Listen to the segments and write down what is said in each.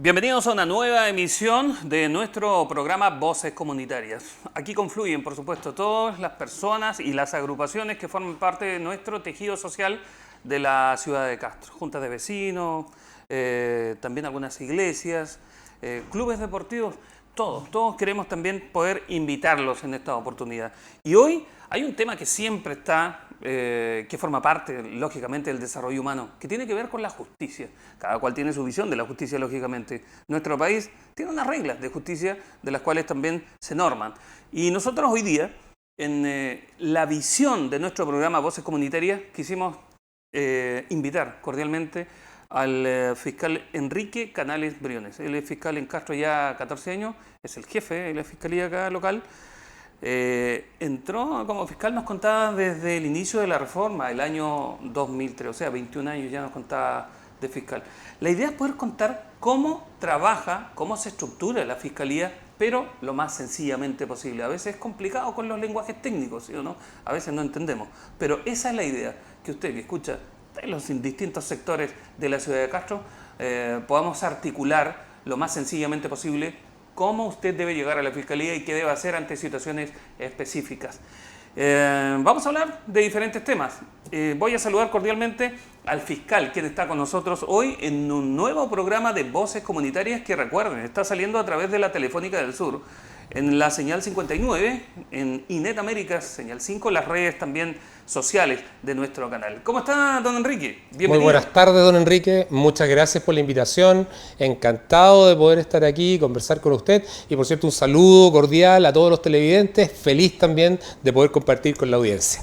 Bienvenidos a una nueva emisión de nuestro programa Voces Comunitarias. Aquí confluyen, por supuesto, todas las personas y las agrupaciones que forman parte de nuestro tejido social de la ciudad de Castro. Juntas de vecinos, también algunas iglesias, clubes deportivos, todos queremos también poder invitarlos en esta oportunidad. Y hoy hay un tema que siempre está, que forma parte, lógicamente, del desarrollo humano, que tiene que ver con la justicia. Cada cual tiene su visión de la justicia, lógicamente. Nuestro país tiene unas reglas de justicia de las cuales también se norman. Y nosotros hoy día, en la visión de nuestro programa Voces Comunitarias, quisimos invitar cordialmente al fiscal Enrique Canales Briones. Él es fiscal en Castro ya 14 años, es el jefe de la fiscalía acá local. Entró como fiscal, nos contaba desde el inicio de la reforma, el año 2003, o sea, 21 años ya nos contaba de fiscal. La idea es poder contar cómo trabaja, cómo se estructura la fiscalía, pero lo más sencillamente posible. A veces es complicado con los lenguajes técnicos, ¿sí o no? A veces no entendemos, pero esa es la idea, que usted que escucha en los distintos sectores de la ciudad de Castro, podamos articular lo más sencillamente posible cómo usted debe llegar a la fiscalía y qué debe hacer ante situaciones específicas. Vamos a hablar de diferentes temas. Voy a saludar cordialmente al fiscal, quien está con nosotros hoy en un nuevo programa de Voces Comunitarias que, recuerden, está saliendo a través de la Telefónica del Sur, en la señal 59, en Inet Américas, señal 5, las redes también sociales de nuestro canal. ¿Cómo está, don Enrique? Bienvenido. Muy buenas tardes, don Enrique. Muchas gracias por la invitación. Encantado de poder estar aquí y conversar con usted. Y, por cierto, un saludo cordial a todos los televidentes. Feliz también de poder compartir con la audiencia.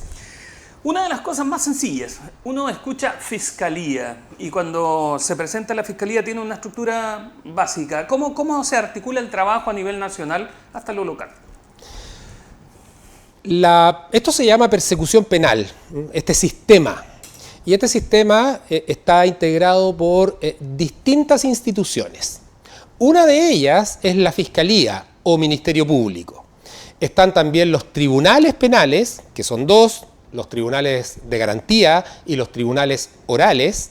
Una de las cosas más sencillas, uno escucha fiscalía y cuando se presenta la fiscalía tiene una estructura básica. ¿Cómo se articula el trabajo a nivel nacional hasta lo local? Esto se llama persecución penal, este sistema. Y este sistema está integrado por distintas instituciones. Una de ellas es la Fiscalía o Ministerio Público. Están también los tribunales penales, que son dos, los tribunales de garantía y los tribunales orales,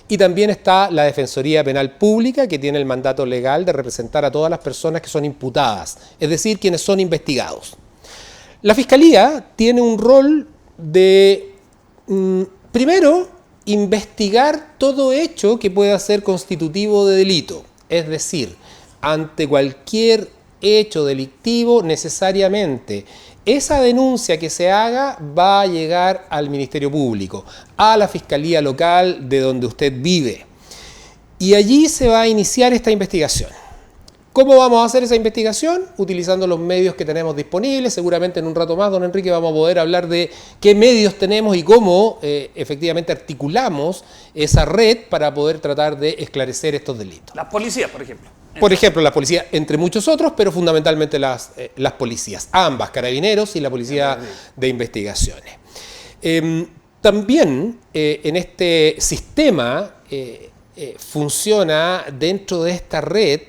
y también está la Defensoría Penal Pública, que tiene el mandato legal de representar a todas las personas que son imputadas, es decir, quienes son investigados. La Fiscalía tiene un rol de, primero, investigar todo hecho que pueda ser constitutivo de delito, es decir, ante cualquier hecho delictivo necesariamente esa denuncia que se haga va a llegar al Ministerio Público, a la Fiscalía local de donde usted vive. Y allí se va a iniciar esta investigación. ¿Cómo vamos a hacer esa investigación? Utilizando los medios que tenemos disponibles. Seguramente en un rato más, don Enrique, vamos a poder hablar de qué medios tenemos y cómo efectivamente articulamos esa red para poder tratar de esclarecer estos delitos. Las policías, por ejemplo. Por ejemplo, la policía, entre muchos otros, pero fundamentalmente las policías, ambas, Carabineros y la Policía de Investigaciones. También en este sistema funciona dentro de esta red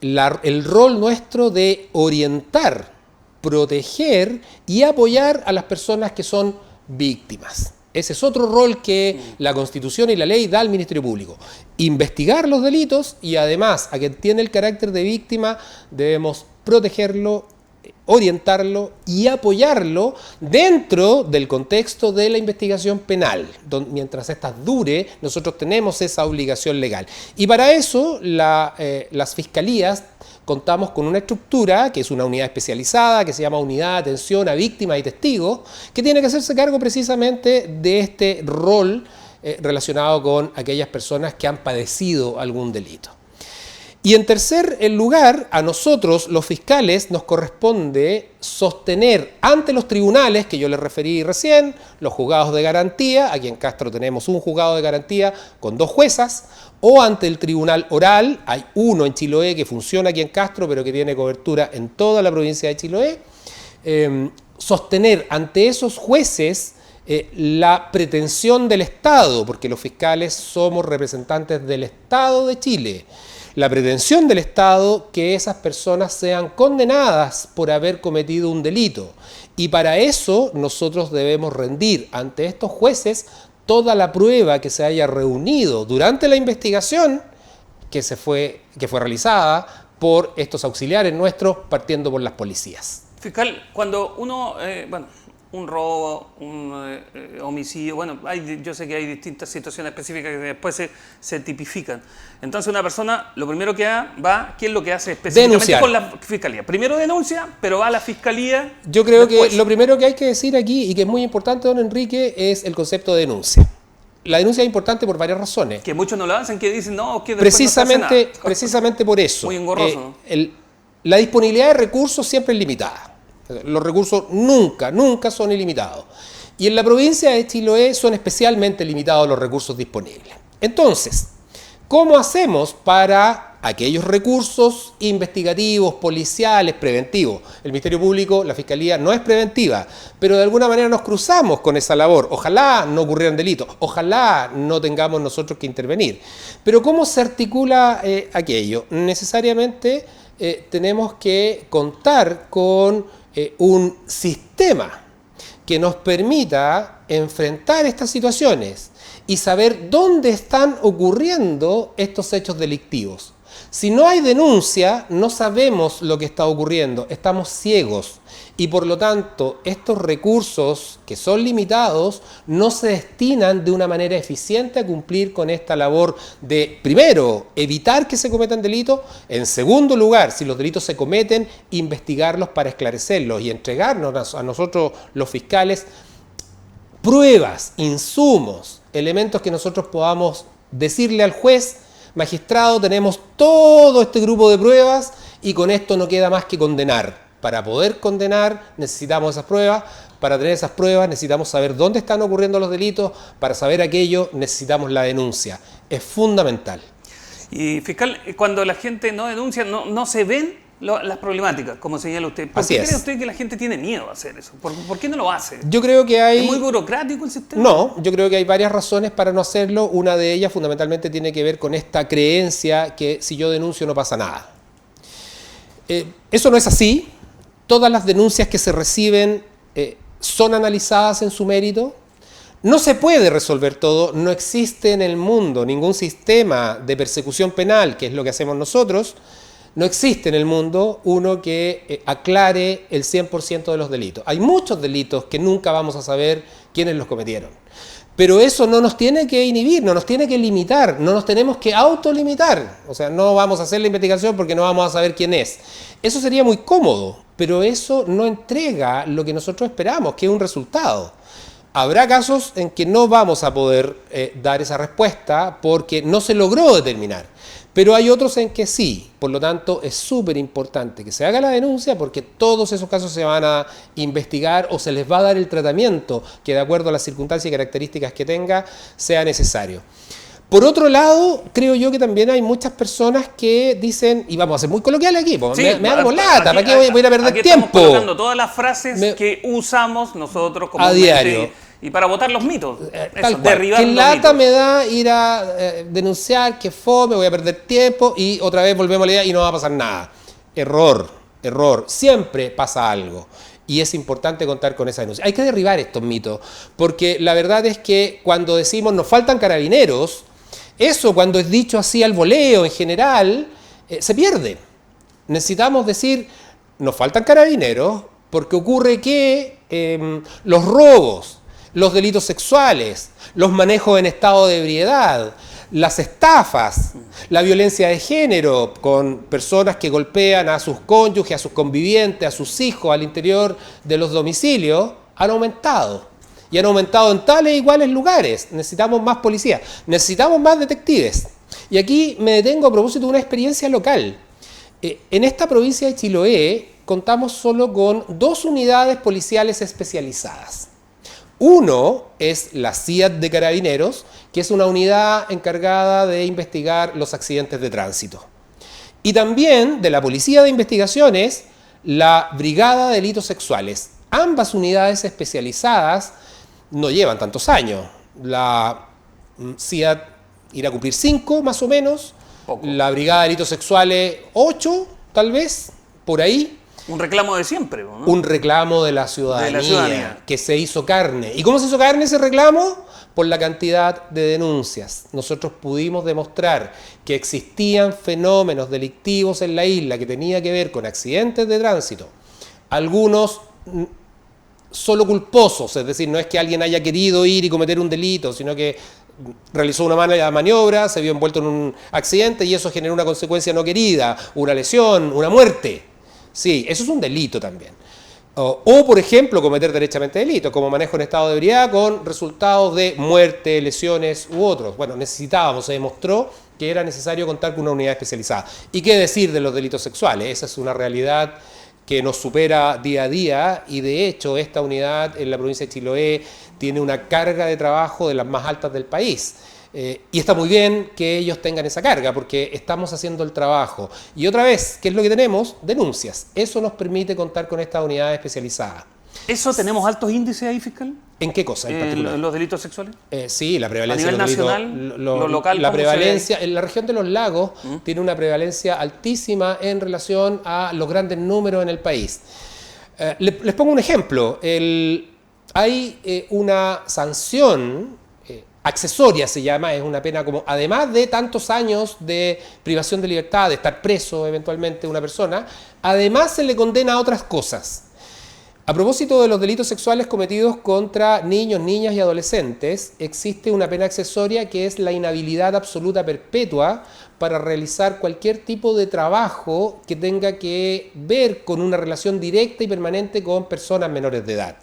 el rol nuestro de orientar, proteger y apoyar a las personas que son víctimas. Ese es otro rol que la Constitución y la ley da al Ministerio Público. Investigar los delitos y además a quien tiene el carácter de víctima debemos protegerlo, orientarlo y apoyarlo dentro del contexto de la investigación penal. Mientras esta dure, nosotros tenemos esa obligación legal. Y para eso las fiscalías contamos con una estructura que es una unidad especializada, que se llama Unidad de Atención a Víctimas y Testigos, que tiene que hacerse cargo precisamente de este rol relacionado con aquellas personas que han padecido algún delito. Y en tercer lugar, a nosotros, los fiscales, nos corresponde sostener ante los tribunales, que yo les referí recién, los juzgados de garantía, aquí en Castro tenemos un juzgado de garantía con 2 juezas, o ante el tribunal oral, hay uno en Chiloé que funciona aquí en Castro, pero que tiene cobertura en toda la provincia de Chiloé, sostener ante esos jueces la pretensión del Estado, porque los fiscales somos representantes del Estado de Chile, la pretensión del Estado que esas personas sean condenadas por haber cometido un delito. Y para eso nosotros debemos rendir ante estos jueces toda la prueba que se haya reunido durante la investigación que fue realizada por estos auxiliares nuestros, partiendo por las policías. Fiscal, cuando uno, un robo, un homicidio, yo sé que hay distintas situaciones específicas que después se tipifican. Entonces una persona, lo primero que ¿qué es lo que hace específicamente denunciar con la fiscalía? Primero denuncia, pero va a la fiscalía. Yo creo después. que lo primero que hay que decir aquí, y que es muy importante, don Enrique, es el concepto de denuncia. La denuncia es importante por varias razones. Que muchos no lo hacen, que dicen, no, que después no se hace nada. Precisamente por eso. Muy engorroso, ¿no? La disponibilidad de recursos siempre es limitada. Los recursos nunca son ilimitados. Y en la provincia de Chiloé son especialmente limitados los recursos disponibles. Entonces, ¿cómo hacemos para aquellos recursos investigativos, policiales, preventivos? El Ministerio Público, la Fiscalía, no es preventiva, pero de alguna manera nos cruzamos con esa labor. Ojalá no ocurrieran delitos, ojalá no tengamos nosotros que intervenir. Pero ¿cómo se articula aquello? Necesariamente tenemos que contar con un sistema que nos permita enfrentar estas situaciones y saber dónde están ocurriendo estos hechos delictivos. Si no hay denuncia, no sabemos lo que está ocurriendo, estamos ciegos y por lo tanto estos recursos que son limitados no se destinan de una manera eficiente a cumplir con esta labor de, primero, evitar que se cometan delitos, en segundo lugar, si los delitos se cometen, investigarlos para esclarecerlos y entregarnos a nosotros los fiscales pruebas, insumos, elementos que nosotros podamos decirle al juez: magistrado, tenemos todo este grupo de pruebas y con esto no queda más que condenar. Para poder condenar necesitamos esas pruebas, para tener esas pruebas necesitamos saber dónde están ocurriendo los delitos, para saber aquello necesitamos la denuncia. Es fundamental. Y fiscal, cuando la gente no denuncia, no se ven las problemáticas, como señala usted. ¿Por qué cree usted que la gente tiene miedo a hacer eso? ¿Por qué no lo hace? Yo creo que hay... ¿Es muy burocrático el sistema? No, yo creo que hay varias razones para no hacerlo. Una de ellas fundamentalmente tiene que ver con esta creencia que si yo denuncio no pasa nada. Eso no es así. Todas las denuncias que se reciben son analizadas en su mérito. No se puede resolver todo, no existe en el mundo ningún sistema de persecución penal, que es lo que hacemos nosotros. No existe en el mundo uno que aclare el 100% de los delitos. Hay muchos delitos que nunca vamos a saber quiénes los cometieron. Pero eso no nos tiene que inhibir, no nos tiene que limitar, no nos tenemos que autolimitar. O sea, no vamos a hacer la investigación porque no vamos a saber quién es. Eso sería muy cómodo, pero eso no entrega lo que nosotros esperamos, que es un resultado. Habrá casos en que no vamos a poder dar esa respuesta porque no se logró determinar. Pero hay otros en que sí, por lo tanto es súper importante que se haga la denuncia porque todos esos casos se van a investigar o se les va a dar el tratamiento que de acuerdo a las circunstancias y características que tenga sea necesario. Por otro lado, creo yo que también hay muchas personas que dicen, y vamos a ser muy coloquiales aquí, sí, me hago lata, ¿para qué voy a ir a perder aquí tiempo? Estamos colocando todas las frases que usamos nosotros como a diario. Y para votar los mitos, derribar los mitos. Qué lata me da ir a denunciar, que fome, voy a perder tiempo y otra vez volvemos a la idea y no va a pasar nada. Error. Siempre pasa algo y es importante contar con esa denuncia. Hay que derribar estos mitos porque la verdad es que cuando decimos nos faltan carabineros, eso cuando es dicho así al voleo en general, se pierde. Necesitamos decir nos faltan carabineros porque ocurre que los robos, los delitos sexuales, los manejos en estado de ebriedad, las estafas, la violencia de género con personas que golpean a sus cónyuges, a sus convivientes, a sus hijos al interior de los domicilios, han aumentado. Y han aumentado en tales e iguales lugares. Necesitamos más policías, necesitamos más detectives. Y aquí me detengo a propósito de una experiencia local. En esta provincia de Chiloé contamos solo con 2 unidades policiales especializadas. Uno es la CIAT de Carabineros, que es una unidad encargada de investigar los accidentes de tránsito. Y también de la Policía de Investigaciones, la Brigada de Delitos Sexuales. Ambas unidades especializadas no llevan tantos años. La CIAT irá a cumplir 5 más o menos, poco. La Brigada de Delitos Sexuales 8 tal vez, por ahí. Un reclamo de siempre, ¿no? Un reclamo de la ciudadanía que se hizo carne. ¿Y cómo se hizo carne ese reclamo? por la cantidad de denuncias. Nosotros pudimos demostrar que existían fenómenos delictivos en la isla que tenía que ver con accidentes de tránsito, algunos solo culposos, es decir, no es que alguien haya querido ir y cometer un delito, sino que realizó una mala maniobra, se vio envuelto en un accidente y eso generó una consecuencia no querida, una lesión, una muerte. Sí, eso es un delito también. O, por ejemplo, cometer derechamente delitos, como manejo en estado de ebriedad con resultados de muerte, lesiones u otros. Bueno, se demostró que era necesario contar con una unidad especializada. ¿Y qué decir de los delitos sexuales? Esa es una realidad que nos supera día a día y de hecho esta unidad en la provincia de Chiloé tiene una carga de trabajo de las más altas del país. Y está muy bien que ellos tengan esa carga porque estamos haciendo el trabajo. Y otra vez, ¿qué es lo que tenemos? Denuncias. Eso nos permite contar con esta unidad especializada. ¿Eso tenemos altos índices ahí, fiscal? ¿En qué cosa en particular? ¿En los delitos sexuales? Sí, la prevalencia a nivel de los nacional, delitos, lo local, la prevalencia en la región de los lagos tiene una prevalencia altísima en relación a los grandes números en el país. Les pongo un ejemplo. Hay una sanción accesoria, se llama, es una pena como, además de tantos años de privación de libertad, de estar preso eventualmente una persona, además se le condena a otras cosas. A propósito de los delitos sexuales cometidos contra niños, niñas y adolescentes, existe una pena accesoria que es la inhabilidad absoluta perpetua para realizar cualquier tipo de trabajo que tenga que ver con una relación directa y permanente con personas menores de edad.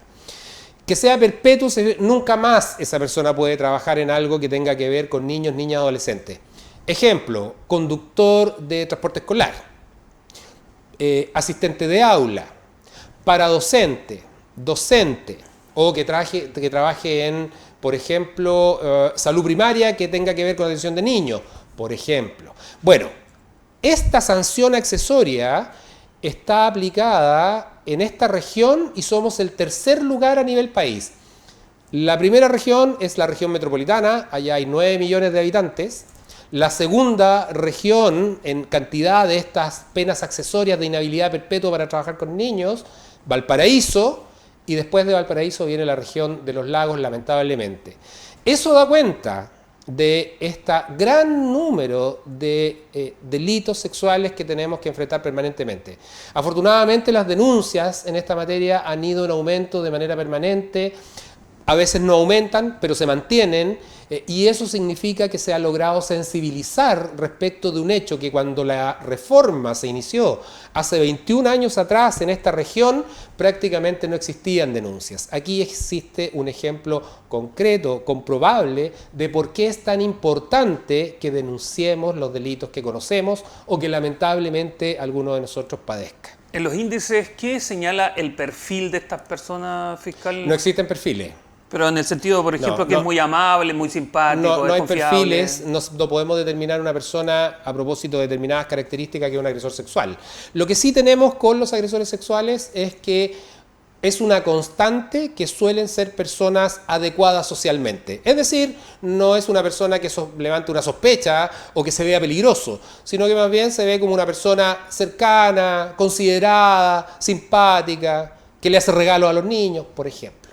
Que sea perpetuo, nunca más esa persona puede trabajar en algo que tenga que ver con niños, niñas, adolescentes. Ejemplo, conductor de transporte escolar, asistente de aula, paradocente, docente, o que trabaje en, por ejemplo, salud primaria que tenga que ver con atención de niños, por ejemplo. Bueno, esta sanción accesoria está aplicada en esta región y somos el tercer lugar a nivel país. La primera región es la región metropolitana, allá hay 9 millones de habitantes. La segunda región en cantidad de estas penas accesorias de inhabilidad perpetua para trabajar con niños, Valparaíso, y después de Valparaíso viene la región de los lagos, lamentablemente. Eso da cuenta de este gran número de delitos sexuales que tenemos que enfrentar permanentemente. Afortunadamente las denuncias en esta materia han ido en aumento de manera permanente, a veces no aumentan, pero se mantienen, y eso significa que se ha logrado sensibilizar respecto de un hecho que cuando la reforma se inició hace 21 años atrás en esta región, prácticamente no existían denuncias. Aquí existe un ejemplo concreto, comprobable, de por qué es tan importante que denunciemos los delitos que conocemos o que lamentablemente alguno de nosotros padezca. En los índices, ¿qué señala el perfil de estas personas, fiscal? No existen perfiles. Pero en el sentido, por ejemplo, que es muy amable, muy simpático, no hay confiable. perfiles, no podemos determinar una persona a propósito de determinadas características que es un agresor sexual. Lo que sí tenemos con los agresores sexuales es que es una constante que suelen ser personas adecuadas socialmente. Es decir, no es una persona que levante una sospecha o que se vea peligroso, sino que más bien se ve como una persona cercana, considerada, simpática, que le hace regalos a los niños, por ejemplo.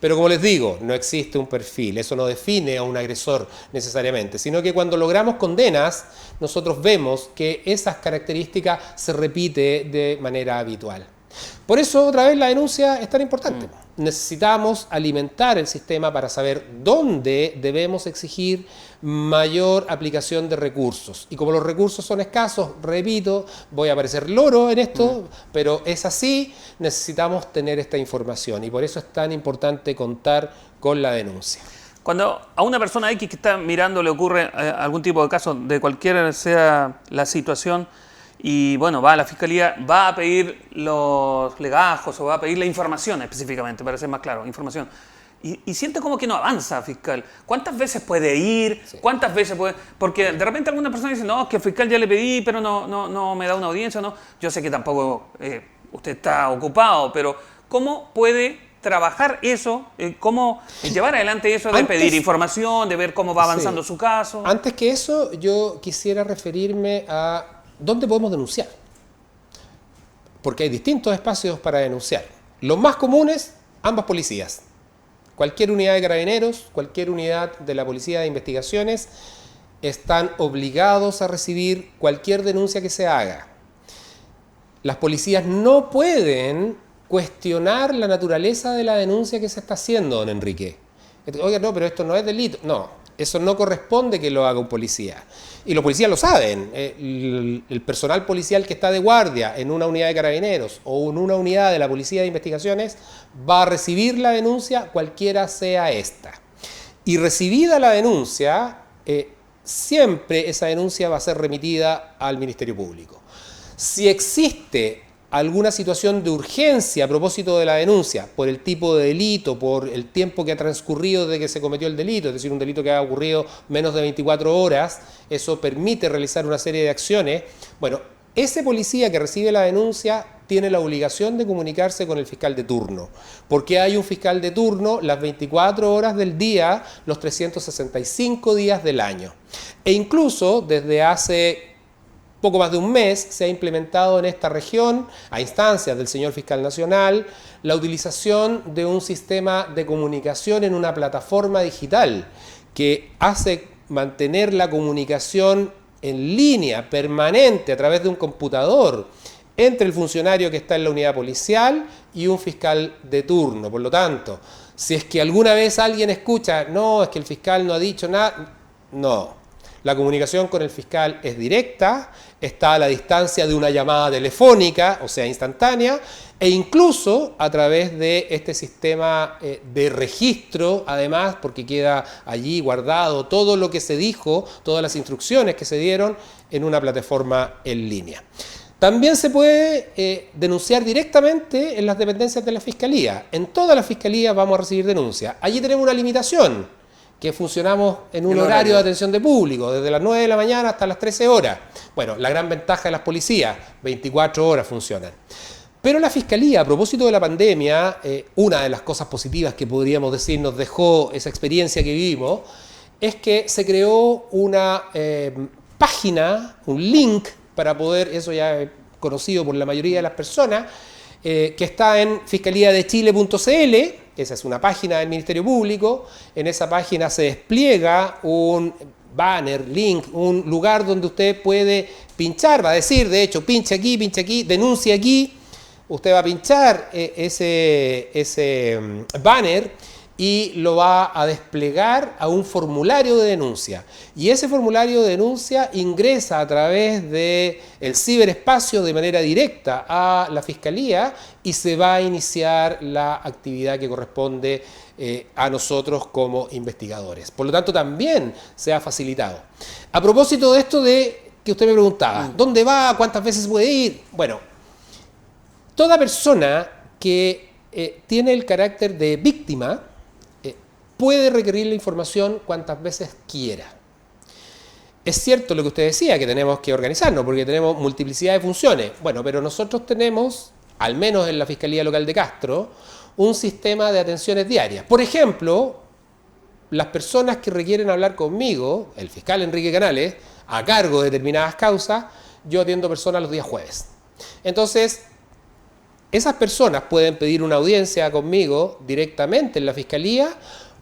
Pero como les digo, no existe un perfil, eso no define a un agresor necesariamente, sino que cuando logramos condenas, nosotros vemos que esas características se repiten de manera habitual. Por eso, otra vez, la denuncia es tan importante. Necesitamos alimentar el sistema para saber dónde debemos exigir mayor aplicación de recursos. Y como los recursos son escasos, repito, voy a parecer loro en esto, pero es así, necesitamos tener esta información. Y por eso es tan importante contar con la denuncia. Cuando a una persona X que está mirando le ocurre algún tipo de caso, de cualquiera sea la situación, y bueno, va a la fiscalía, va a pedir los legajos o va a pedir la información específicamente, para ser más claro, información. Y siente como que no avanza, fiscal. ¿Cuántas veces puede ir? Sí. ¿Cuántas veces puede...? Porque de repente alguna persona dice, no, es que el fiscal ya le pedí, pero no me da una audiencia, no. Yo sé que tampoco usted está ocupado, pero ¿cómo puede trabajar eso? ¿Cómo llevar adelante eso de pedir información, de ver cómo va avanzando su caso? Antes que eso, yo quisiera referirme a ¿dónde podemos denunciar? Porque hay distintos espacios para denunciar. Los más comunes, ambas policías. Cualquier unidad de carabineros, cualquier unidad de la Policía de Investigaciones están obligados a recibir cualquier denuncia que se haga. Las policías no pueden cuestionar la naturaleza de la denuncia que se está haciendo, don Enrique. Oiga, no, pero esto no es delito. No, eso no corresponde que lo haga un policía. Y los policías lo saben. El personal policial que está de guardia en una unidad de carabineros o en una unidad de la Policía de Investigaciones va a recibir la denuncia cualquiera sea esta. Y recibida la denuncia, siempre esa denuncia va a ser remitida al Ministerio Público. Si existe alguna situación de urgencia a propósito de la denuncia, por el tipo de delito, por el tiempo que ha transcurrido desde que se cometió el delito, es decir, un delito que ha ocurrido menos de 24 horas, eso permite realizar una serie de acciones. Bueno, ese policía que recibe la denuncia tiene la obligación de comunicarse con el fiscal de turno, porque hay un fiscal de turno las 24 horas del día, los 365 días del año. E incluso desde hace poco más de un mes se ha implementado en esta región, a instancias del señor fiscal nacional, la utilización de un sistema de comunicación en una plataforma digital que hace mantener la comunicación en línea, permanente, a través de un computador, entre el funcionario que está en la unidad policial y un fiscal de turno. Por lo tanto, si es que alguna vez alguien escucha, no, es que el fiscal no ha dicho nada, no. La comunicación con el fiscal es directa, está a la distancia de una llamada telefónica, o sea, instantánea, e incluso a través de este sistema de registro, además, porque queda allí guardado todo lo que se dijo, todas las instrucciones que se dieron en una plataforma en línea. También se puede denunciar directamente en las dependencias de la Fiscalía. En todas las fiscalías vamos a recibir denuncias. Allí tenemos una limitación, que funcionamos en un horario de atención de público, desde las 9 de la mañana hasta las 13 horas. Bueno, la gran ventaja de las policías, 24 horas funcionan. Pero la Fiscalía, a propósito de la pandemia, una de las cosas positivas que podríamos decir nos dejó esa experiencia que vivimos, es que se creó una página, un link, para poder, eso ya es conocido por la mayoría de las personas, que está en fiscaliadechile.cl. Esa es una página del Ministerio Público. En esa página se despliega un banner, link, un lugar donde usted puede pinchar, va a decir, de hecho, pinche aquí, denuncie aquí. Usted va a pinchar ese banner y lo va a desplegar a un formulario de denuncia. Y ese formulario de denuncia ingresa a través del ciberespacio de manera directa a la Fiscalía y se va a iniciar la actividad que corresponde a nosotros como investigadores. Por lo tanto, también se ha facilitado. A propósito de esto de que usted me preguntaba, ¿dónde va? ¿Cuántas veces puede ir? Bueno, toda persona que tiene el carácter de víctima puede requerir la información cuantas veces quiera. Es cierto lo que usted decía, que tenemos que organizarnos porque tenemos multiplicidad de funciones. Bueno, pero nosotros tenemos, al menos en la Fiscalía Local de Castro, un sistema de atenciones diarias. Por ejemplo, las personas que requieren hablar conmigo, el fiscal Enrique Canales, a cargo de determinadas causas, yo atiendo personas los días jueves. Entonces, esas personas pueden pedir una audiencia conmigo directamente en la Fiscalía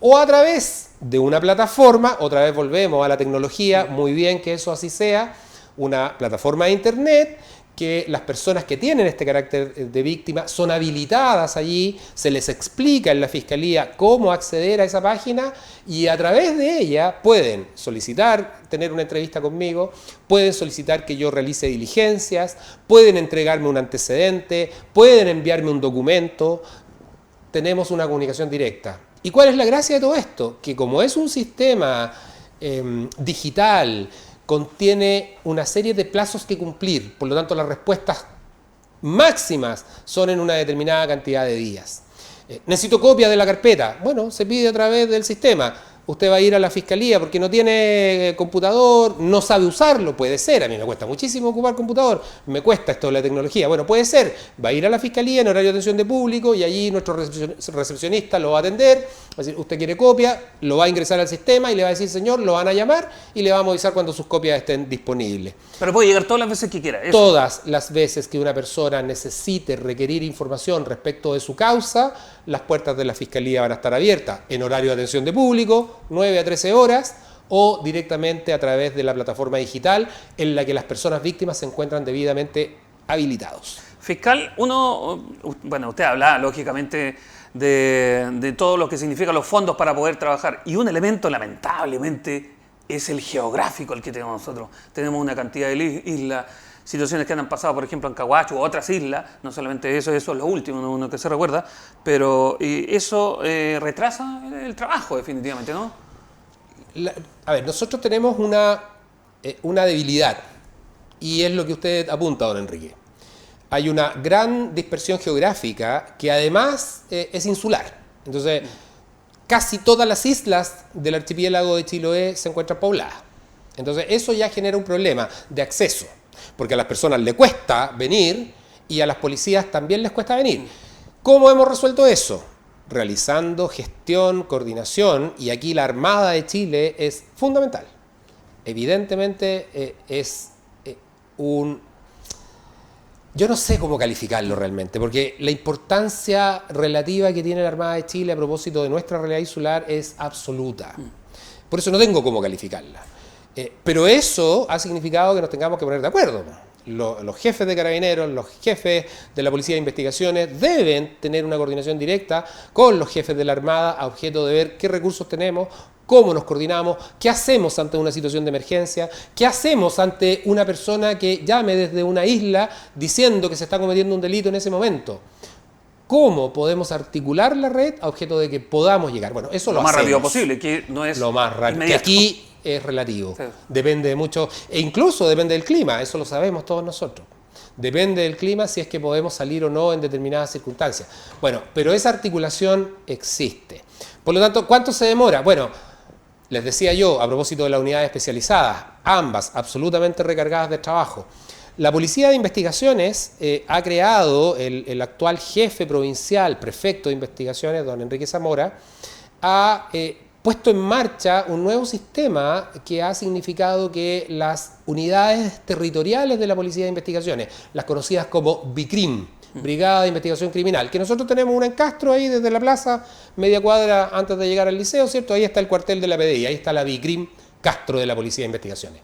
o a través de una plataforma. Otra vez volvemos a la tecnología, muy bien que eso así sea, una plataforma de internet que las personas que tienen este carácter de víctima son habilitadas allí, se les explica en la Fiscalía cómo acceder a esa página y a través de ella pueden solicitar tener una entrevista conmigo, pueden solicitar que yo realice diligencias, pueden entregarme un antecedente, pueden enviarme un documento, tenemos una comunicación directa. ¿Y cuál es la gracia de todo esto? Que como es un sistema digital, contiene una serie de plazos que cumplir, por lo tanto las respuestas máximas son en una determinada cantidad de días. Necesito copia de la carpeta, bueno, se pide a través del sistema. usted va a ir a la fiscalía porque no tiene computador, no sabe usarlo, puede ser, a mí me cuesta muchísimo ocupar computador, me cuesta esto de la tecnología, bueno, puede ser, va a ir a la fiscalía en horario de atención de público y allí nuestro recepcionista lo va a atender, va a decir, usted quiere copia, lo va a ingresar al sistema y le va a decir, señor, lo van a llamar y le vamos a avisar cuando sus copias estén disponibles. Pero puede llegar todas las veces que quiera. Eso. Todas las veces que una persona necesite requerir información respecto de su causa, las puertas de la fiscalía van a estar abiertas en horario de atención de público, 9 a 13 horas, o directamente a través de la plataforma digital en la que las personas víctimas se encuentran debidamente habilitados. Fiscal, bueno, usted habla lógicamente de todo lo que significan los fondos para poder trabajar, y un elemento lamentablemente es el geográfico el que tenemos nosotros. Tenemos una cantidad de islas, situaciones que han pasado, por ejemplo, en Caguacho u otras islas, no solamente eso es lo último, uno que se recuerda, pero eso retrasa el trabajo definitivamente, ¿no? A ver, nosotros tenemos una debilidad, y es lo que usted apunta, don Enrique. Hay una gran dispersión geográfica que además es insular. Entonces, casi todas las islas del archipiélago de Chiloé se encuentran pobladas. Entonces, eso ya genera un problema de acceso, porque a las personas les cuesta venir y a las policías también les cuesta venir. ¿Cómo hemos resuelto eso? Realizando gestión, coordinación, y aquí la Armada de Chile es fundamental. Evidentemente yo no sé cómo calificarlo realmente, porque la importancia relativa que tiene la Armada de Chile a propósito de nuestra realidad insular es absoluta. Por eso no tengo cómo calificarla. Pero eso ha significado que nos tengamos que poner de acuerdo. Los jefes de carabineros, los jefes de la Policía de Investigaciones deben tener una coordinación directa con los jefes de la Armada a objeto de ver qué recursos tenemos, cómo nos coordinamos, qué hacemos ante una situación de emergencia, qué hacemos ante una persona que llame desde una isla diciendo que se está cometiendo un delito en ese momento. ¿Cómo podemos articular la red a objeto de que podamos llegar? Bueno, eso lo más hacemos. Rápido posible, que no es lo más rápido. Que aquí es relativo. Sí. Depende de mucho, e incluso depende del clima, eso lo sabemos todos nosotros. Depende del clima si es que podemos salir o no en determinadas circunstancias. Bueno, pero esa articulación existe. Por lo tanto, ¿cuánto se demora? Bueno, les decía yo, a propósito de las unidades especializadas, ambas absolutamente recargadas de trabajo. La Policía de Investigaciones ha creado, el actual jefe provincial, prefecto de Investigaciones, don Enrique Zamora, ha puesto en marcha un nuevo sistema que ha significado que las unidades territoriales de la Policía de Investigaciones, las conocidas como BICRIM, Brigada de Investigación Criminal, que nosotros tenemos una en Castro ahí desde la plaza, media cuadra antes de llegar al liceo, ¿cierto? Ahí está el cuartel de la PDI, ahí está la BICRIM Castro de la Policía de Investigaciones.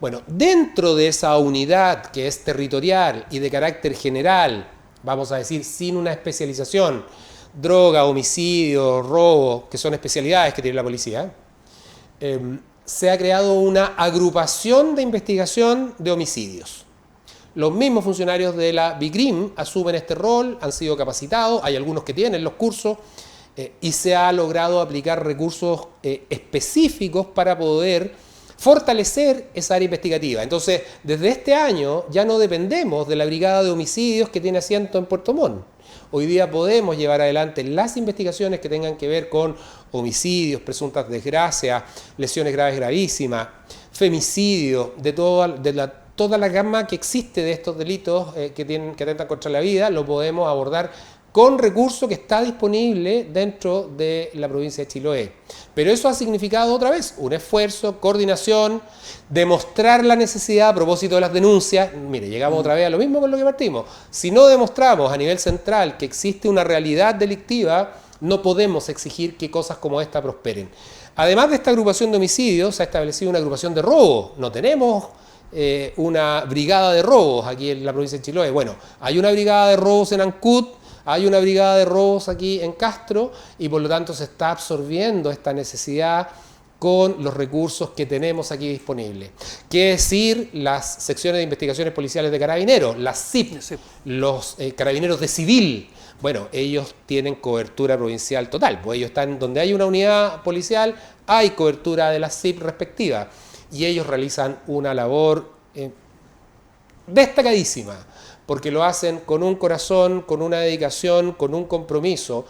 Bueno, dentro de esa unidad que es territorial y de carácter general, vamos a decir sin una especialización, droga, homicidio, robo, que son especialidades que tiene la policía, se ha creado una agrupación de investigación de homicidios. Los mismos funcionarios de la BICRIM asumen este rol, han sido capacitados, hay algunos que tienen los cursos, y se ha logrado aplicar recursos específicos para poder fortalecer esa área investigativa. Entonces, desde este año ya no dependemos de la Brigada de Homicidios que tiene asiento en Puerto Montt. Hoy día podemos llevar adelante las investigaciones que tengan que ver con homicidios, presuntas desgracias, lesiones graves gravísimas, femicidio, de toda la gama que existe de estos delitos que atentan contra la vida, lo podemos abordar con recurso que está disponible dentro de la provincia de Chiloé. Pero eso ha significado otra vez un esfuerzo, coordinación, demostrar la necesidad a propósito de las denuncias. Mire, llegamos otra vez a lo mismo con lo que partimos. Si no demostramos a nivel central que existe una realidad delictiva, no podemos exigir que cosas como esta prosperen. Además de esta agrupación de homicidios, se ha establecido una agrupación de robo. No tenemos una brigada de robos aquí en la provincia de Chiloé. Bueno, hay una brigada de robos en Ancud, hay una brigada de robos aquí en Castro, y por lo tanto se está absorbiendo esta necesidad con los recursos que tenemos aquí disponibles. ¿Qué decir las secciones de investigaciones policiales de carabineros, las CIP, los carabineros de civil? Bueno, ellos tienen cobertura provincial total, pues ellos están donde hay una unidad policial, hay cobertura de la CIP respectiva, y ellos realizan una labor destacadísima, porque lo hacen con un corazón, con una dedicación, con un compromiso,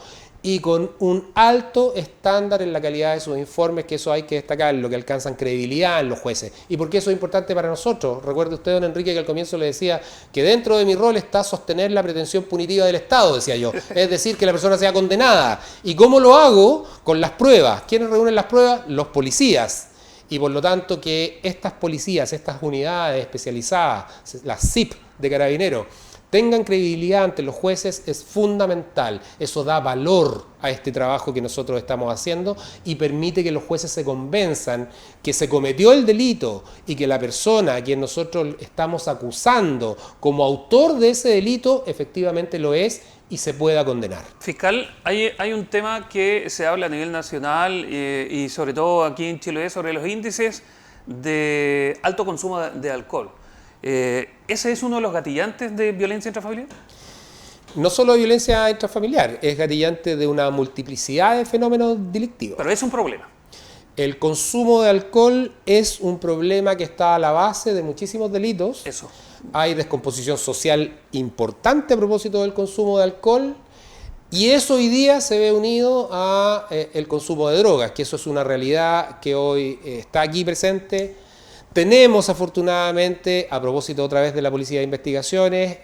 y con un alto estándar en la calidad de sus informes, que eso hay que destacar, lo que alcanzan credibilidad en los jueces. ¿Y por qué eso es importante para nosotros? Recuerde usted, don Enrique, que al comienzo le decía que dentro de mi rol está sostener la pretensión punitiva del Estado, decía yo. Es decir, que la persona sea condenada. ¿Y cómo lo hago? Con las pruebas. ¿Quiénes reúnen las pruebas? Los policías. Y por lo tanto que estas policías, estas unidades especializadas, las CIP de Carabineros, tengan credibilidad ante los jueces es fundamental. Eso da valor a este trabajo que nosotros estamos haciendo y permite que los jueces se convenzan que se cometió el delito y que la persona a quien nosotros estamos acusando como autor de ese delito efectivamente lo es y se pueda condenar. Fiscal, hay un tema que se habla a nivel nacional y sobre todo aquí en Chile sobre los índices de alto consumo de alcohol. ¿Ese es uno de los gatillantes de violencia intrafamiliar? No solo violencia intrafamiliar, es gatillante de una multiplicidad de fenómenos delictivos. Pero es un problema. El consumo de alcohol es un problema que está a la base de muchísimos delitos. Eso. Hay descomposición social importante a propósito del consumo de alcohol y eso hoy día se ve unido a el consumo de drogas, que eso es una realidad que hoy está aquí presente. Tenemos afortunadamente, a propósito otra vez de la Policía de Investigaciones,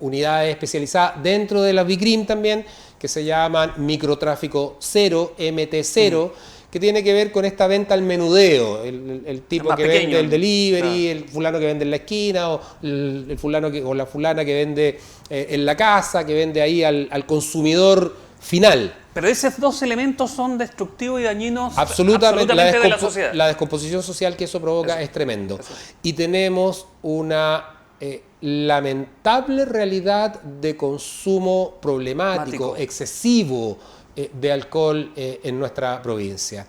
unidades especializadas dentro de la BICRIM también, que se llaman Microtráfico Cero, MT0, que tiene que ver con esta venta al menudeo, el tipo que pequeño, vende el delivery, el fulano que vende en la esquina, o el fulano o la fulana que vende en la casa, que vende ahí al consumidor final. Pero esos dos elementos son destructivos y dañinos absolutamente de la sociedad. La descomposición social que eso provoca es tremendo. Y tenemos una lamentable realidad de consumo problemático, excesivo de alcohol en nuestra provincia.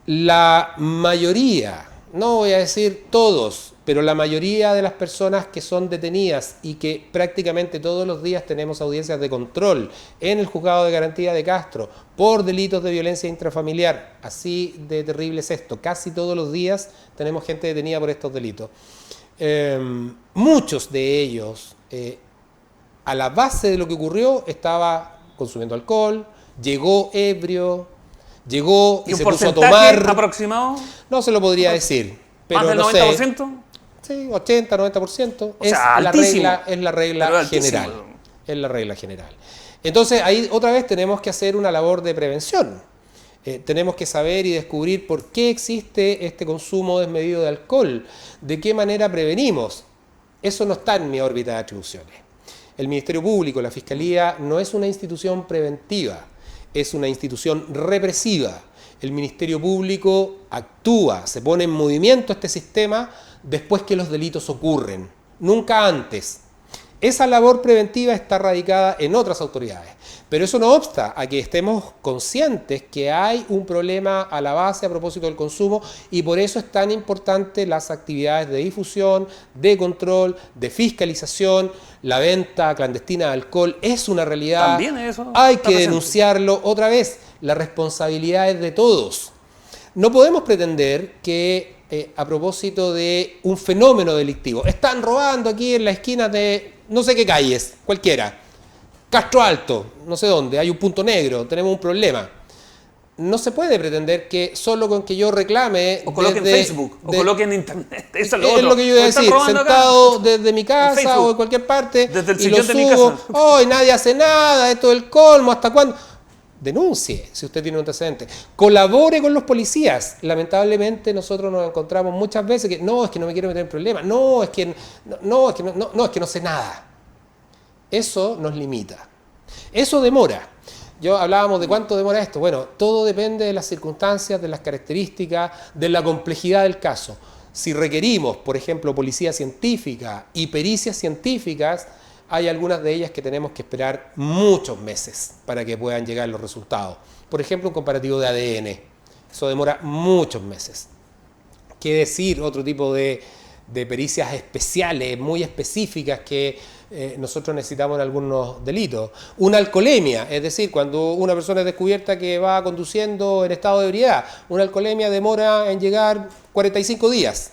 La mayoría, no voy a decir todos, pero la mayoría de las personas que son detenidas y que prácticamente todos los días tenemos audiencias de control en el Juzgado de Garantía de Castro por delitos de violencia intrafamiliar, así de terrible es esto, casi todos los días tenemos gente detenida por estos delitos. Muchos de ellos, a la base de lo que ocurrió, estaba consumiendo alcohol, llegó ebrio, llegó y se puso a tomar. ¿Aproximado? No se lo podría decir. Pero ¿Más del 90%? Sí, 80, 90%. O sea, Es la regla general. Es la regla general. Entonces, ahí otra vez tenemos que hacer una labor de prevención. Tenemos que saber y descubrir por qué existe este consumo desmedido de alcohol, de qué manera prevenimos. Eso no está en mi órbita de atribuciones. El Ministerio Público, la Fiscalía, no es una institución preventiva, es una institución represiva. El Ministerio Público actúa, se pone en movimiento este sistema después que los delitos ocurren, nunca antes. Esa labor preventiva está radicada en otras autoridades, pero eso no obsta a que estemos conscientes que hay un problema a la base a propósito del consumo y por eso es tan importante las actividades de difusión, de control, de fiscalización. La venta clandestina de alcohol es una realidad, también eso hay que denunciarlo. Otra vez, la responsabilidad es de todos. No podemos pretender que a propósito de un fenómeno delictivo, están robando aquí en la esquina de no sé qué calles, cualquiera, Castro Alto, no sé dónde, hay un punto negro, tenemos un problema. No se puede pretender que solo con que yo reclame... O coloque en Facebook, o coloque en Internet. Eso es lo que yo iba a decir, sentado desde mi casa o en cualquier parte, desde el y lo de mi subo, casa. ¡ay, nadie hace nada, esto es el colmo, ¿hasta cuándo? Denuncie si usted tiene un antecedente. Colabore con los policías. Lamentablemente nosotros nos encontramos muchas veces que no, es que no me quiero meter en problemas, no, es que no sé nada. Eso nos limita. Eso demora. Hablábamos de cuánto demora esto. Bueno, todo depende de las circunstancias, de las características, de la complejidad del caso. Si requerimos, por ejemplo, policía científica y pericias científicas, hay algunas de ellas que tenemos que esperar muchos meses para que puedan llegar los resultados. Por ejemplo, un comparativo de ADN. Eso demora muchos meses. ¿Qué decir? Otro tipo de pericias especiales, muy específicas que nosotros necesitamos en algunos delitos. Una alcoholemia, es decir, cuando una persona es descubierta que va conduciendo en estado de ebriedad, una alcoholemia demora en llegar 45 días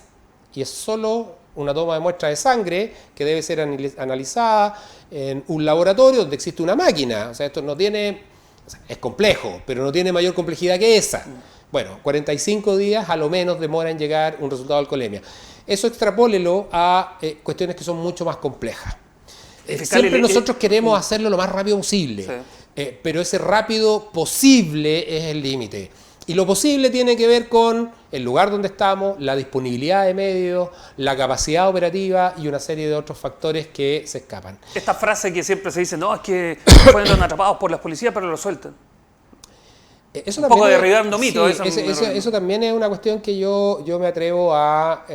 y es solo una toma de muestra de sangre que debe ser analizada en un laboratorio donde existe una máquina. O sea, esto no tiene O sea, es complejo, pero no tiene mayor complejidad que esa. Bueno, 45 días a lo menos demora en llegar un resultado de alcoholemia. Eso extrapólelo a cuestiones que son mucho más complejas. Siempre nosotros queremos hacerlo lo más rápido posible, sí. Pero ese rápido posible es el límite. Y lo posible tiene que ver con el lugar donde estamos, la disponibilidad de medios, la capacidad operativa y una serie de otros factores que se escapan. Esta frase que siempre se dice, no, es que fueron atrapados por las policías, pero lo sueltan. Eso un poco derribando mitos. Sí, eso también es una cuestión que yo me atrevo a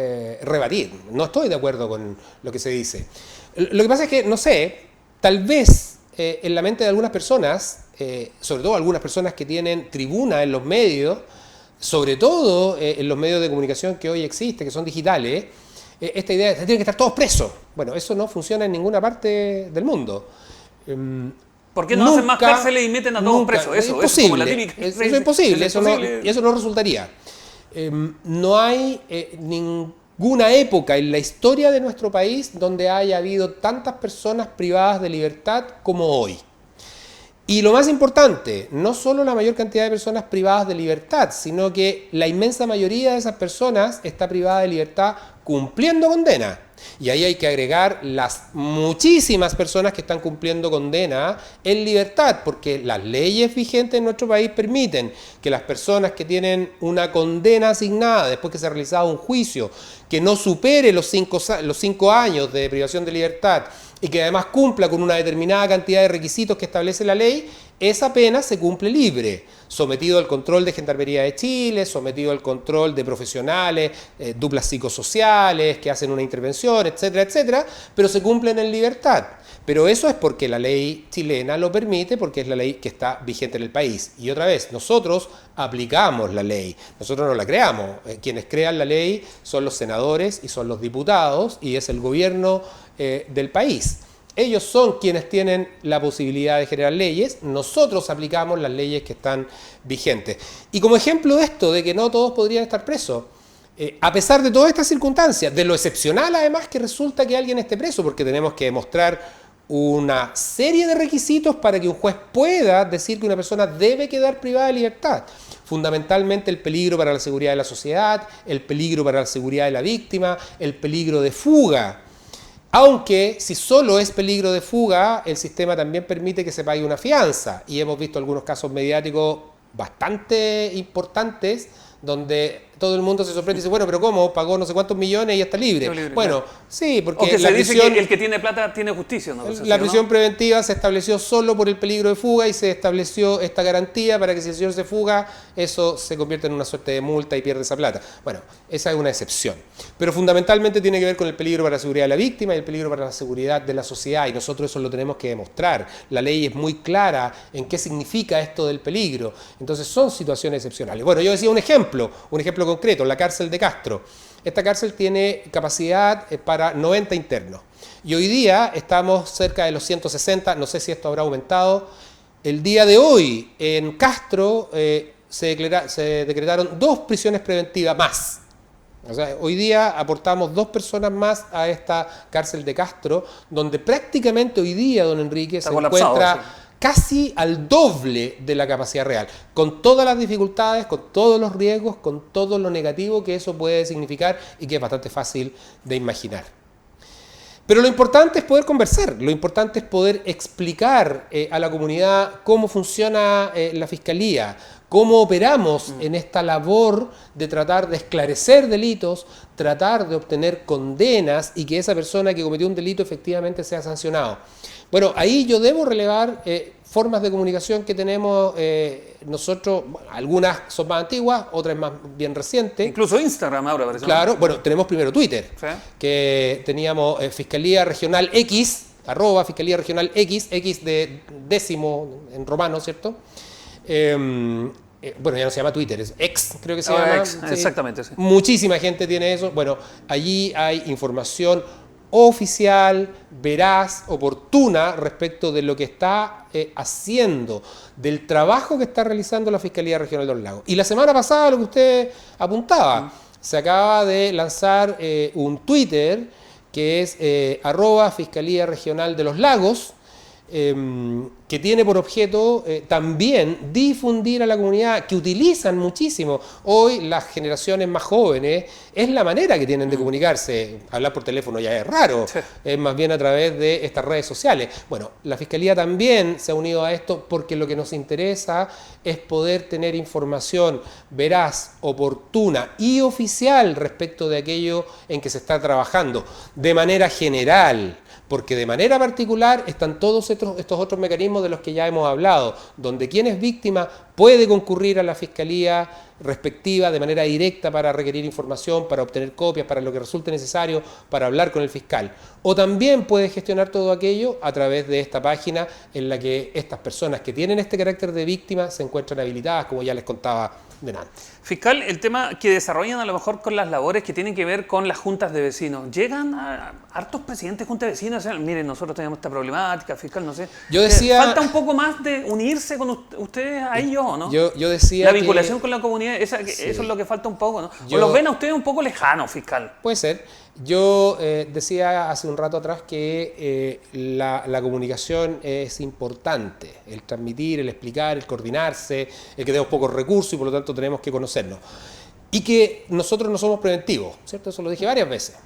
rebatir. No estoy de acuerdo con lo que se dice. Lo que pasa es que, no sé, tal vez en la mente de algunas personas, sobre todo algunas personas que tienen tribuna en los medios, sobre todo en los medios de comunicación que hoy existen, que son digitales, esta idea de que tienen que estar todos presos. Bueno, eso no funciona en ninguna parte del mundo. ¿Por qué no hacen más cárceles y meten a todos presos? Eso es como la típica. Eso es imposible, eso no resultaría. No hay ninguna época en la historia de nuestro país donde haya habido tantas personas privadas de libertad como hoy. Y lo más importante, no solo la mayor cantidad de personas privadas de libertad, sino que la inmensa mayoría de esas personas está privada de libertad cumpliendo condena. Y ahí hay que agregar las muchísimas personas que están cumpliendo condena en libertad, porque las leyes vigentes en nuestro país permiten que las personas que tienen una condena asignada después que se ha realizado un juicio que no supere los 5 años de privación de libertad y que además cumpla con una determinada cantidad de requisitos que establece la ley, esa pena se cumple libre, sometido al control de Gendarmería de Chile, sometido al control de profesionales, duplas psicosociales que hacen una intervención, etcétera, etcétera, pero se cumplen en libertad. Pero eso es porque la ley chilena lo permite, porque es la ley que está vigente en el país. Y otra vez, nosotros aplicamos la ley, nosotros no la creamos. Quienes crean la ley son los senadores y son los diputados y es el gobierno del país. Ellos son quienes tienen la posibilidad de generar leyes, nosotros aplicamos las leyes que están vigentes. Y como ejemplo de esto, de que no todos podrían estar presos, a pesar de todas estas circunstancias, de lo excepcional además que resulta que alguien esté preso, porque tenemos que demostrar una serie de requisitos para que un juez pueda decir que una persona debe quedar privada de libertad. Fundamentalmente el peligro para la seguridad de la sociedad, el peligro para la seguridad de la víctima, el peligro de fuga. Aunque si solo es peligro de fuga, el sistema también permite que se pague una fianza. Y hemos visto algunos casos mediáticos bastante importantes donde todo el mundo se sorprende y dice, bueno, pero ¿cómo? Pagó no sé cuántos millones y ya está libre. Bueno, claro. Sí, porque se dice que el que tiene plata tiene justicia. ¿No? La prisión preventiva se estableció solo por el peligro de fuga y se estableció esta garantía para que si el señor se fuga, eso se convierte en una suerte de multa y pierde esa plata. Bueno, esa es una excepción. Pero fundamentalmente tiene que ver con el peligro para la seguridad de la víctima y el peligro para la seguridad de la sociedad, y nosotros eso lo tenemos que demostrar. La ley es muy clara en qué significa esto del peligro. Entonces son situaciones excepcionales. Bueno, yo decía un ejemplo concreto, la cárcel de Castro. Esta cárcel tiene capacidad para 90 internos. Y hoy día estamos cerca de los 160, no sé si esto habrá aumentado. El día de hoy en Castro se decretaron 2 prisiones preventivas más. O sea, hoy día aportamos 2 personas más a esta cárcel de Castro, donde prácticamente hoy día, don Enrique, se encuentra casi al doble de la capacidad real, con todas las dificultades, con todos los riesgos, con todo lo negativo que eso puede significar y que es bastante fácil de imaginar. Pero lo importante es poder conversar, lo importante es poder explicar a la comunidad cómo funciona la Fiscalía, cómo operamos en esta labor de tratar de esclarecer delitos, tratar de obtener condenas y que esa persona que cometió un delito efectivamente sea sancionado. Bueno, ahí yo debo relevar formas de comunicación que tenemos nosotros, bueno, algunas son más antiguas, otras más bien recientes. Incluso Instagram ahora parece. Claro, bueno, tenemos primero Twitter, ¿sí? Que teníamos Fiscalía Regional X, @ Fiscalía Regional X, X de décimo en romano, ¿cierto? Bueno, ya no se llama Twitter, es X, creo que se llama. X, sí. Exactamente, sí. Muchísima gente tiene eso. Bueno, allí hay información oficial, veraz, oportuna respecto de lo que está haciendo, del trabajo que está realizando la Fiscalía Regional de los Lagos. Y la semana pasada, lo que usted apuntaba, se acaba de lanzar un Twitter que es @ Fiscalía Regional de los Lagos, que tiene por objeto también difundir a la comunidad, que utilizan muchísimo. Hoy las generaciones más jóvenes es la manera que tienen de comunicarse. Hablar por teléfono ya es raro, es más bien a través de estas redes sociales. Bueno, la Fiscalía también se ha unido a esto porque lo que nos interesa es poder tener información veraz, oportuna y oficial respecto de aquello en que se está trabajando, de manera general. Porque de manera particular están todos estos otros mecanismos de los que ya hemos hablado, donde quien es víctima puede concurrir a la Fiscalía respectiva de manera directa para requerir información, para obtener copias, para lo que resulte necesario, para hablar con el fiscal. O también puede gestionar todo aquello a través de esta página en la que estas personas que tienen este carácter de víctima se encuentran habilitadas, como ya les contaba delante. Fiscal, el tema que desarrollan a lo mejor con las labores que tienen que ver con las juntas de vecinos. Llegan a hartos presidentes de juntas de vecinos, o sea, miren, nosotros tenemos esta problemática, fiscal, no sé. Yo decía... Falta un poco más de unirse con ustedes a ellos, ¿no? Yo decía la vinculación con la comunidad, eso es lo que falta un poco, ¿no? ¿O los ven a ustedes un poco lejanos, fiscal? Puede ser. Yo decía hace un rato atrás que la comunicación es importante, el transmitir, el explicar, el coordinarse, el que tenemos pocos recursos y por lo tanto tenemos que conocernos. Y que nosotros no somos preventivos, ¿cierto? Eso lo dije varias veces.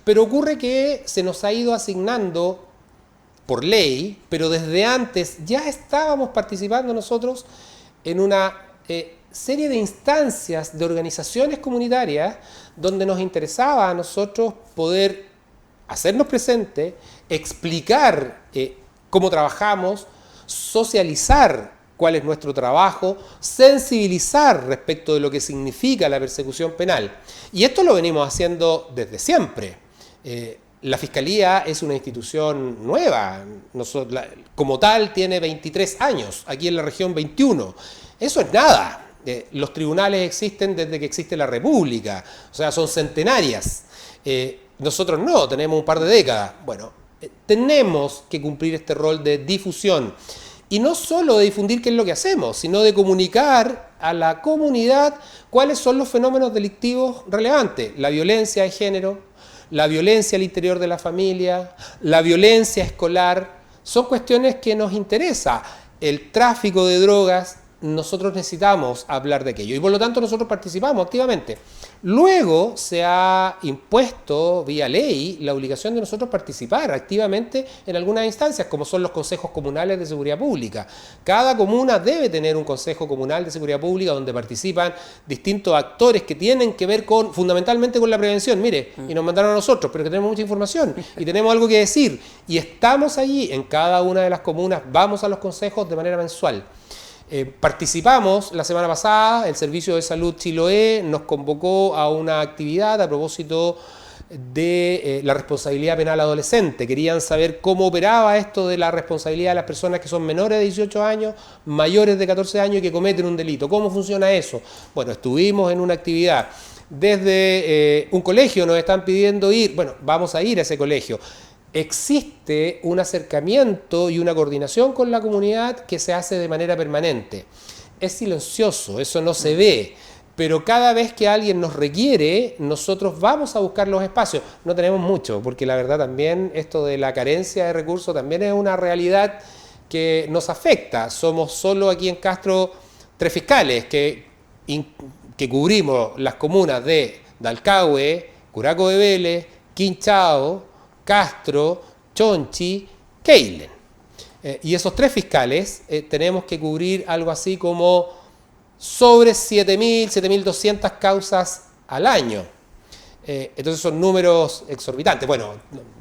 Pero ocurre que se nos ha ido asignando por ley, pero desde antes ya estábamos participando nosotros en una serie de instancias de organizaciones comunitarias donde nos interesaba a nosotros poder hacernos presentes, explicar cómo trabajamos, socializar cuál es nuestro trabajo, sensibilizar respecto de lo que significa la persecución penal. Y esto lo venimos haciendo desde siempre. La Fiscalía es una institución nueva, como tal tiene 23 años, aquí en la región 21. Eso es nada. Los tribunales existen desde que existe la República, o sea, son centenarias. Nosotros no, tenemos un par de décadas. Bueno, tenemos que cumplir este rol de difusión. Y no solo de difundir qué es lo que hacemos, sino de comunicar a la comunidad cuáles son los fenómenos delictivos relevantes. La violencia de género, la violencia al interior de la familia, la violencia escolar, son cuestiones que nos interesan. El tráfico de drogas, nosotros necesitamos hablar de aquello y por lo tanto nosotros participamos activamente. Luego se ha impuesto vía ley la obligación de nosotros participar activamente en algunas instancias, como son los consejos comunales de seguridad pública. Cada comuna debe tener un consejo comunal de seguridad pública donde participan distintos actores que tienen que ver fundamentalmente con la prevención. Mire, y nos mandaron a nosotros, pero que tenemos mucha información y tenemos algo que decir. Y estamos allí en cada una de las comunas, vamos a los consejos de manera mensual. Participamos la semana pasada, el Servicio de Salud Chiloé nos convocó a una actividad a propósito de la responsabilidad penal adolescente. Querían saber cómo operaba esto de la responsabilidad de las personas que son menores de 18 años, mayores de 14 años y que cometen un delito. ¿Cómo funciona eso? Bueno, estuvimos en una actividad. Desde un colegio nos están pidiendo ir, bueno, vamos a ir a ese colegio. Existe un acercamiento y una coordinación con la comunidad que se hace de manera permanente. Es silencioso, eso no se ve, pero cada vez que alguien nos requiere, nosotros vamos a buscar los espacios. No tenemos mucho, porque la verdad también esto de la carencia de recursos también es una realidad que nos afecta. Somos solo aquí en Castro 3 fiscales que cubrimos las comunas de Dalcahue, Curaco de Vélez, Quinchao, Castro, Chonchi, Keilen. Y esos 3 fiscales tenemos que cubrir algo así como sobre 7.000, 7.200 causas al año. Entonces son números exorbitantes. Bueno,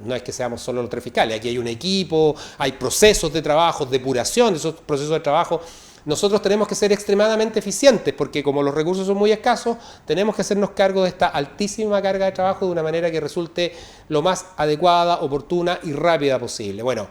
no es que seamos solo los 3 fiscales, aquí hay un equipo, hay procesos de trabajo, depuración de esos procesos de trabajo. Nosotros tenemos que ser extremadamente eficientes porque como los recursos son muy escasos, tenemos que hacernos cargo de esta altísima carga de trabajo de una manera que resulte lo más adecuada, oportuna y rápida posible. Bueno,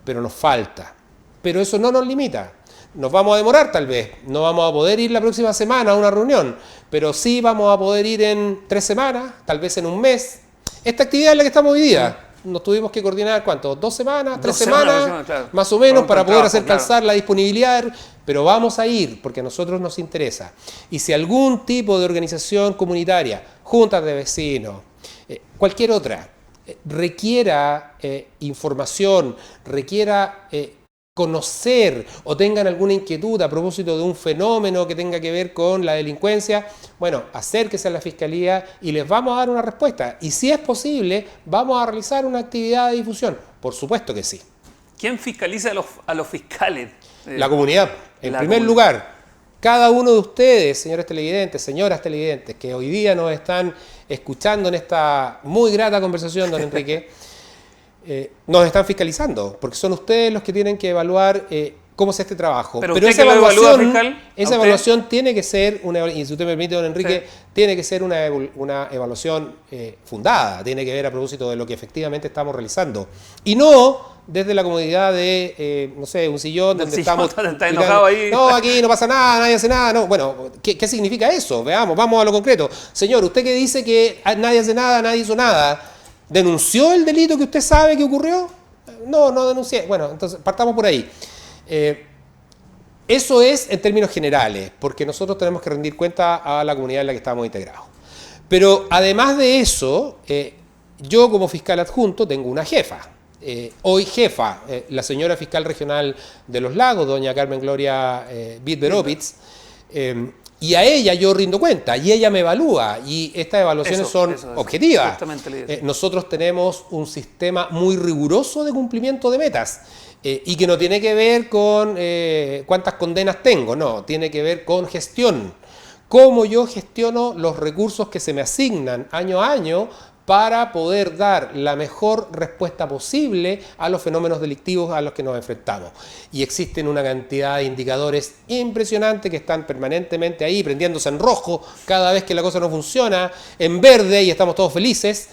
pero nos falta. Pero eso no nos limita. Nos vamos a demorar tal vez, no vamos a poder ir la próxima semana a una reunión, pero sí vamos a poder ir en 3 semanas, tal vez en un mes. Esta actividad es la que estamos hoy día. Nos tuvimos que coordinar, ¿cuánto? 2 semanas, 3 semanas, claro, más o menos, para poder hacer claro, calzar la disponibilidad, pero vamos a ir porque a nosotros nos interesa. Y si algún tipo de organización comunitaria, juntas de vecinos, cualquier otra, requiera información, requiera conocer o tengan alguna inquietud a propósito de un fenómeno que tenga que ver con la delincuencia, bueno, acérquese a la Fiscalía y les vamos a dar una respuesta. Y si es posible, vamos a realizar una actividad de difusión. Por supuesto que sí. ¿Quién fiscaliza a los fiscales? La comunidad. En primer lugar, cada uno de ustedes, señores televidentes, señoras televidentes, que hoy día nos están escuchando en esta muy grata conversación, don Enrique, nos están fiscalizando, porque son ustedes los que tienen que evaluar cómo es este trabajo. Pero esa evaluación, fiscal, esa evaluación tiene que ser, y si usted me permite, don Enrique, sí, tiene que ser una evaluación fundada, tiene que ver a propósito de lo que efectivamente estamos realizando. Y no desde la comodidad de, no sé, un sillón donde estamos... Está enojado ahí. No, aquí no pasa nada, nadie hace nada. No. Bueno, ¿qué significa eso? Veamos, vamos a lo concreto. Señor, usted que dice que nadie hace nada, nadie hizo nada, ¿denunció el delito que usted sabe que ocurrió? No denuncié. Bueno, entonces partamos por ahí. Eso es en términos generales, porque nosotros tenemos que rendir cuenta a la comunidad en la que estamos integrados. Pero además de eso, yo como fiscal adjunto tengo una jefa. Hoy jefa, la señora fiscal regional de Los Lagos, doña Carmen Gloria Bitberopitz, y a ella yo rindo cuenta, y ella me evalúa, y estas evaluaciones son objetivas. Nosotros tenemos un sistema muy riguroso de cumplimiento de metas, y que no tiene que ver con cuántas condenas tengo, no, tiene que ver con gestión. Cómo yo gestiono los recursos que se me asignan año a año para poder dar la mejor respuesta posible a los fenómenos delictivos a los que nos enfrentamos. Y existen una cantidad de indicadores impresionantes que están permanentemente ahí, prendiéndose en rojo cada vez que la cosa no funciona, en verde y estamos todos felices,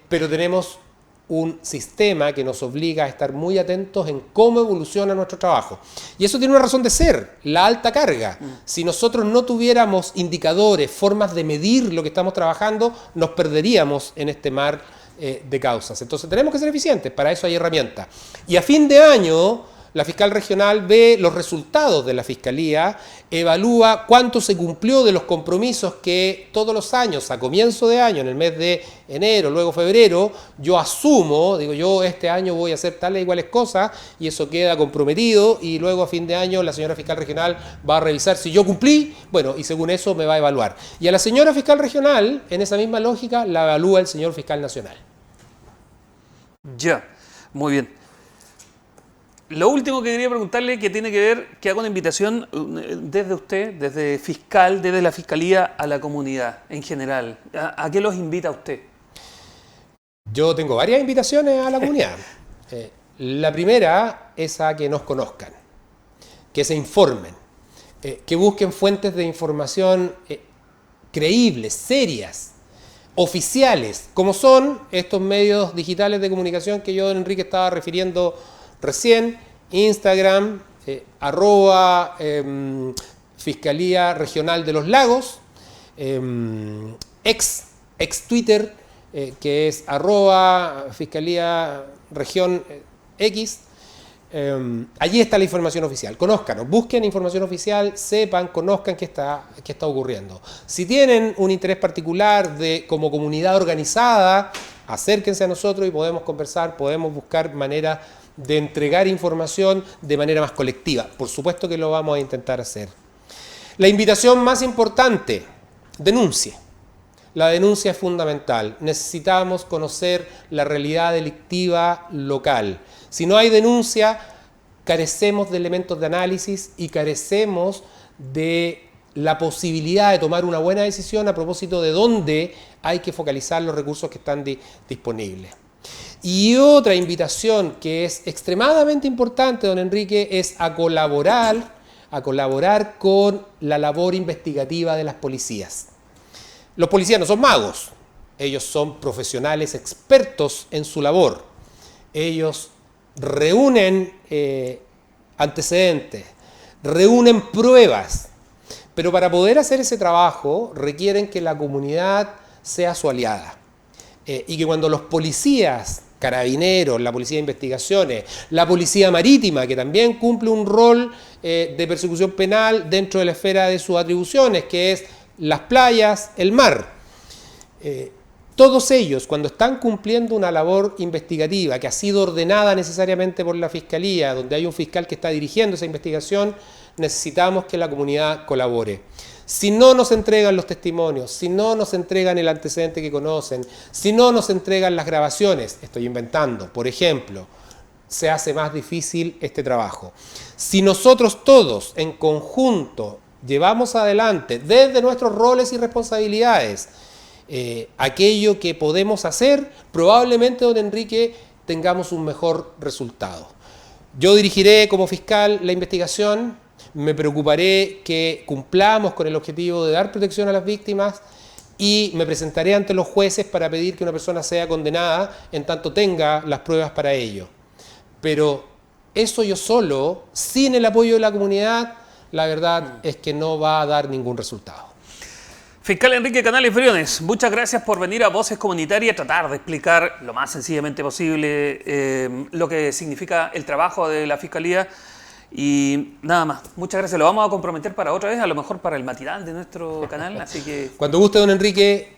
pero tenemos un sistema que nos obliga a estar muy atentos en cómo evoluciona nuestro trabajo. Y eso tiene una razón de ser, la alta carga. Si nosotros no tuviéramos indicadores, formas de medir lo que estamos trabajando, nos perderíamos en este mar de causas. Entonces tenemos que ser eficientes, para eso hay herramientas. Y a fin de año, la fiscal regional ve los resultados de la fiscalía, evalúa cuánto se cumplió de los compromisos que todos los años, a comienzo de año, en el mes de enero, luego febrero, yo asumo, digo yo este año voy a hacer tales e iguales cosas y eso queda comprometido y luego a fin de año la señora fiscal regional va a revisar si yo cumplí, bueno, y según eso me va a evaluar. Y a la señora fiscal regional, en esa misma lógica, la evalúa el señor fiscal nacional. Ya, muy bien. Lo último que quería preguntarle, que tiene que ver, que hago una invitación desde usted, desde fiscal, desde la Fiscalía a la comunidad en general. ¿A qué los invita usted? Yo tengo varias invitaciones a la comunidad. La primera es a que nos conozcan, que se informen, que busquen fuentes de información creíbles, serias, oficiales, como son estos medios digitales de comunicación que yo, Enrique, estaba refiriendo recién, Instagram, Fiscalía Regional de los Lagos, ex Twitter, que es Fiscalía Región X. Allí está la información oficial. Conózcanos, busquen información oficial, sepan, conozcan qué está ocurriendo. Si tienen un interés particular como comunidad organizada, acérquense a nosotros y podemos conversar, podemos buscar maneras de entregar información de manera más colectiva. Por supuesto que lo vamos a intentar hacer. La invitación más importante, denuncie. La denuncia es fundamental. Necesitamos conocer la realidad delictiva local. Si no hay denuncia, carecemos de elementos de análisis y carecemos de la posibilidad de tomar una buena decisión a propósito de dónde hay que focalizar los recursos que están disponibles. Y otra invitación que es extremadamente importante, don Enrique, es a colaborar con la labor investigativa de las policías. Los policías no son magos, ellos son profesionales expertos en su labor. Ellos reúnen antecedentes, reúnen pruebas, pero para poder hacer ese trabajo requieren que la comunidad sea su aliada. Y que cuando los policías, carabineros, la policía de investigaciones, la policía marítima, que también cumple un rol de persecución penal dentro de la esfera de sus atribuciones, que es las playas, el mar. todos ellos, cuando están cumpliendo una labor investigativa que ha sido ordenada necesariamente por la Fiscalía, donde hay un fiscal que está dirigiendo esa investigación, necesitamos que la comunidad colabore. Si no nos entregan los testimonios, si no nos entregan el antecedente que conocen, si no nos entregan las grabaciones, estoy inventando, por ejemplo, se hace más difícil este trabajo. Si nosotros todos en conjunto llevamos adelante desde nuestros roles y responsabilidades aquello que podemos hacer, probablemente, don Enrique, tengamos un mejor resultado. Yo dirigiré como fiscal la investigación, me preocuparé que cumplamos con el objetivo de dar protección a las víctimas y me presentaré ante los jueces para pedir que una persona sea condenada en tanto tenga las pruebas para ello. Pero eso yo solo, sin el apoyo de la comunidad, la verdad es que no va a dar ningún resultado. Fiscal Enrique Canales Briones, muchas gracias por venir a Voces Comunitarias, tratar de explicar lo más sencillamente posible lo que significa el trabajo de la Fiscalía. Y nada más, muchas gracias. Lo vamos a comprometer para otra vez, a lo mejor para el matinal de nuestro canal, así que... Cuando guste, don Enrique,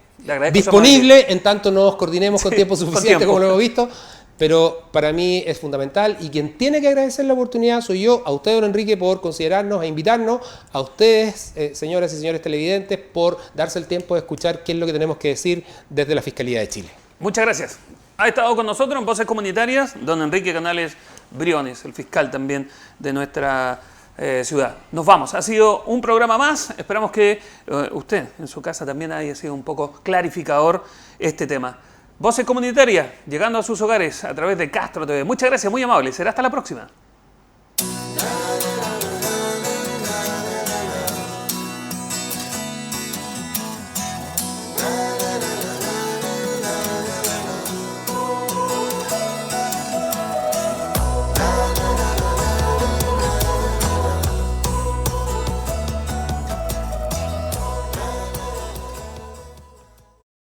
disponible, en tanto nos coordinemos con tiempo suficiente, como lo hemos visto, pero para mí es fundamental y quien tiene que agradecer la oportunidad soy yo, a usted, don Enrique, por considerarnos e invitarnos, a ustedes, señoras y señores televidentes, por darse el tiempo de escuchar qué es lo que tenemos que decir desde la Fiscalía de Chile. Muchas gracias. Ha estado con nosotros en Voces Comunitarias don Enrique Canales Briones, el fiscal también de nuestra ciudad. Nos vamos. Ha sido un programa más. Esperamos que usted en su casa también haya sido un poco clarificador este tema. Voces Comunitarias, llegando a sus hogares a través de Castro TV. Muchas gracias, muy amable. Será hasta la próxima.